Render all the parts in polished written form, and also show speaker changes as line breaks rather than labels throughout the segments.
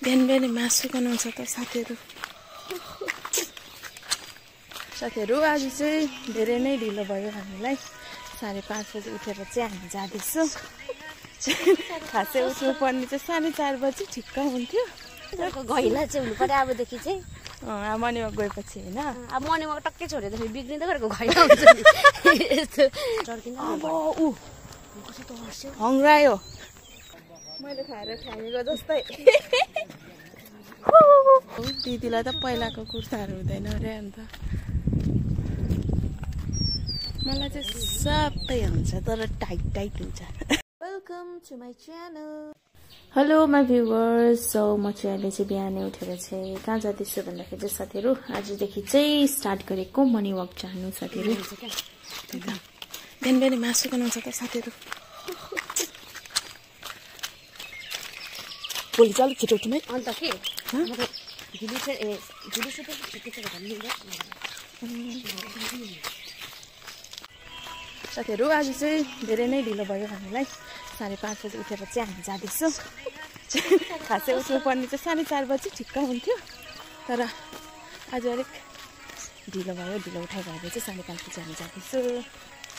बिहान बिहानै मासु बनाउँछ त साथीहरू आज चाहिँ धेरै नै ढिलो भयो हामीलाई 5:30 बजे उठेर चाहिँ हामी जाँदैछौँ खासै उठ्नु पर्ने चाहिँ 4:30 बजी ठिक्क हुन्थ्यो
घैला चाहिँ हुनु पर्यो अबदेखि चाहिँ
मर्निङमा गएपछि होइन
अब मर्निङमा टक्कै छोडेर फेरि बिग्रिँदै गरेको घैला हुन्छ यस्तो
हङ्ग्रायो मैले खाएर खानेको जस्तै दिदीलाई त पहिलाको कुर्ताहरू हुँदैन अरे अन्त मलाई चाहिँ सबै हुन्छ तर टाइट हुन्छ welcome to my channel hello my viewers so म चाहिँ अहिले चाहिँ बिहानै उठेर चाहिँ कहाँ जाँदैछु भन्दाखेरि चाहिँ साथीहरू आजदेखि चाहिँ स्टार्ट गरेको मर्निङ वक जानु साथीहरू बिहान बिहानै मासु बनाउँछ त साथीहरू भोलि चाहिँ अलिक छिटो उठ्नु है
अन्त के
साथीहरू आज चाहिँ धेरै नै ढिलो भयो हामीलाई 5:30 बजे उठेर चाहिँ हामी जाँदैछौँ खासै उठ्नु पर्ने चाहिँ 4:30 बजी ठिक्क हुन्थ्यो तर आज अलिक ढिलो भयो ढिलो उठाइ भएर चाहिँ 5:30 बजी हामी जाँदैछौँ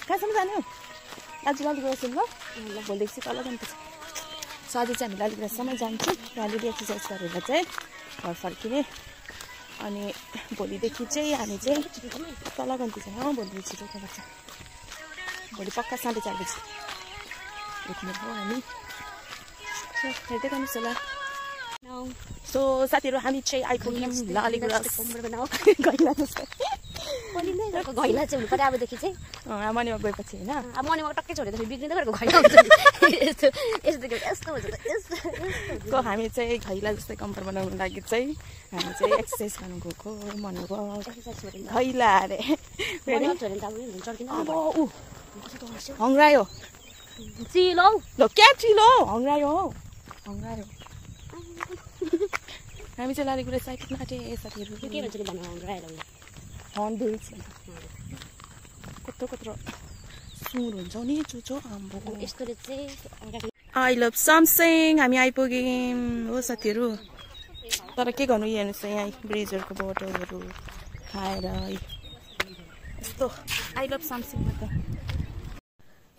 कहाँसम्म जाने हो आज अलिक गएछौँ ल भोलिदेखि चाहिँ तल जानुपर्छ सो आज चाहिँ हामी लालीगुराँसम्म जान्छौँ अलिअलि एक्सर्साइज गरेर चाहिँ घर फर्किने अनि भोलिदेखि चाहिँ हामी चाहिँ तल गन्ती छ भोलि छिटो उठ्नुपर्छ भोलि पक्का 4:30 बजी उठ्ने हो हामी हेर्दै गर्नुहोस् होला सो साथीहरू हामी चाहिँ आइपुग्यौँ लालीगुराँस गैला जस्तै
घैला चाहिँ हुनु पर्यो अबदेखि चाहिँ
मर्निङमा गएपछि होइन
अब मर्निङमा टक्कै छोडेर फेरि बिग्रिँदै गरेको घैला हुन्छ यस्तो यस्तो हुन्छ
को हामी चाहिँ घैला जस्तै कम्फर्ट बनाउनु लागि चाहिँ हामी चाहिँ एक्सर्साइज गर्नु गएको मर्निङ घैला अरे हङ्ग्रायो
चिलो
ल क्या चिलो हङ्ग्रायो हामी चाहिँ लालीगुराँस आइपुग्न आँटे साथीहरू
के भन्छ नि भन्नु हङ्ग्रायो
हर्नबिल्स कत्रो सुँगुर हुन्छ नि चुचो आम्बो
यस्तो चाहिँ
आई लभ समथिङ हामी आइपुग्यौँ हो साथीहरू तर के गर्नु हेर्नुहोस् यहाँ ब्रिजहरूको बोटलहरू खाएर यस्तो आई लभ समथिङमा त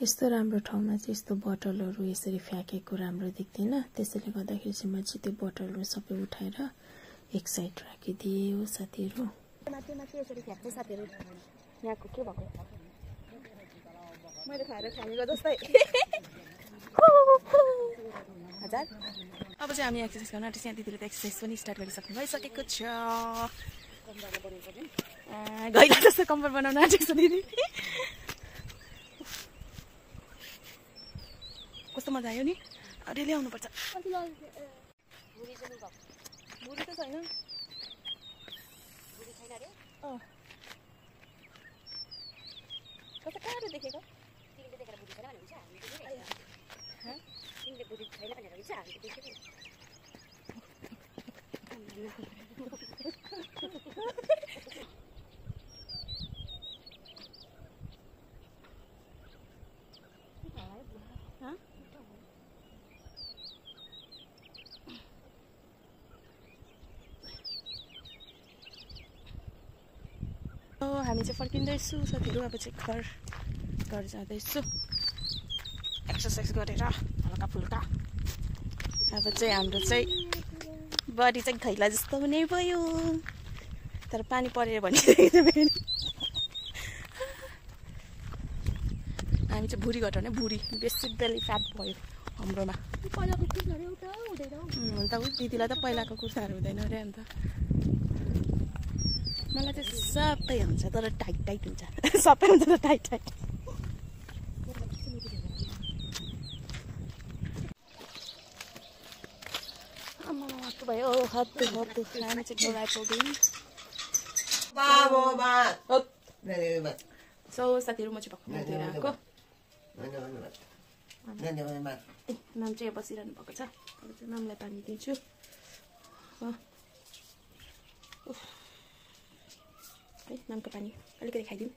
यस्तो राम्रो ठाउँमा चाहिँ यस्तो बोटलहरू यसरी फ्याँकेको राम्रो देख्दैन त्यसैले गर्दाखेरि चाहिँ मैले चाहिँ त्यो बोटलहरू सबै उठाएर एक साइड राखिदिएँ हो साथीहरू
माथि यसरी फ्याँक्दै साथीहरू यहाँको के भएको
मैले खाएर खानेको जस्तै हजार अब चाहिँ हामी एक्सर्साइज गर्न आँटेछ यहाँ दिदीले त एक्सर्साइज पनि स्टार्ट गरिसक्नु भइसकेको छ घैला जस्तो कम्फर्ट बनाउन आँटेको छ दिदी कस्तो मजा आयो नि डेली आउनुपर्छ भुरी त छैन कस्तो टाढो देखेको
तिमीले देखेर बुझी छैन भने हुन्छ तिमीले बुझी छैन भनेर हुन्छ
हामी चाहिँ फर्किँदैछु साथीहरू अब चाहिँ घर जाँदैछु एक्सर्साइज गरेर हल्का फुल्का अब चाहिँ हाम्रो चाहिँ बडी चाहिँ घैला जस्तो हुने भयो तर पानी परेर भनिसकेको हामी चाहिँ भुँडी घटाउने भुँडी बेसी बेली फ्याट भयो हाम्रोमा अन्त दिदीलाई त पहिलाको कुर्ताहरू हुँदैन अरे अन्त मलाई चाहिँ सबै हुन्छ तर टाइट हुन्छ सबै हुन्छ तर टाइट हत्तु भयो हत्तु हामी चाहिँ घर आइपुग्यौँ सो साथीहरू म चाहिँ भर्खर दिएर आएको नाम चाहिँ बसिरहनु भएको छ अब चाहिँ नामलाई पानी दिन्छु नामको पानी अलिकति खाइदिउँ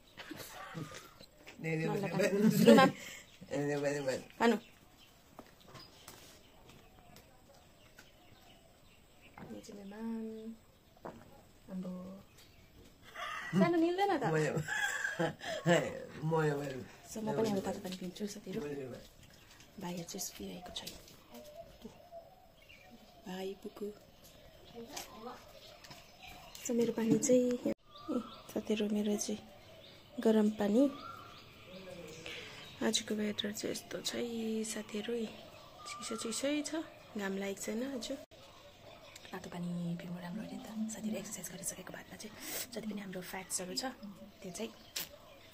खानु चाहिँ मेहमान हाम्रो सानो मिल्दैन त सो म पनि अब तातो पानी पिन्छु साथीहरू भाइहरू चाहिँ सुतिरहेको छैन भाइ पुगु सो मेरो पानी चाहिँ साथीहरू मेरो चाहिँ गरम पानी आजको वेदर चाहिँ यस्तो छ साथीहरू चिसै छ घाम लागेको छैन आज तातो पानी पिउनु राम्रो होइन नि त साथीहरू एक्सर्साइज गरिसकेको बादमा चाहिँ जति पनि हाम्रो फ्याट्सहरू छ त्यो चाहिँ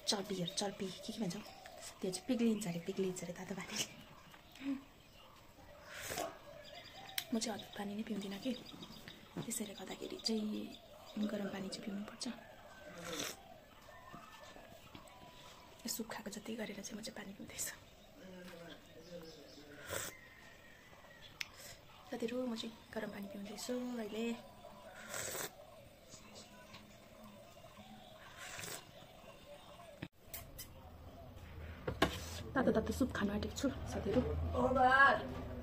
चर्पी के भन्छौँ त्यो चाहिँ पिग्लिन्छ अरे तातो पानीले म चाहिँ हट पानी नै पिउँदिनँ कि त्यसैले गर्दाखेरि चाहिँ गरम पानी चाहिँ पिउनुपर्छ सुक्खाको जति गरेर चाहिँ म चाहिँ पानी पिउँदैछु साथीहरू म चाहिँ गरम पानी पिउँदैछु अहिले तातो सुप खानु आँटेको छु साथीहरू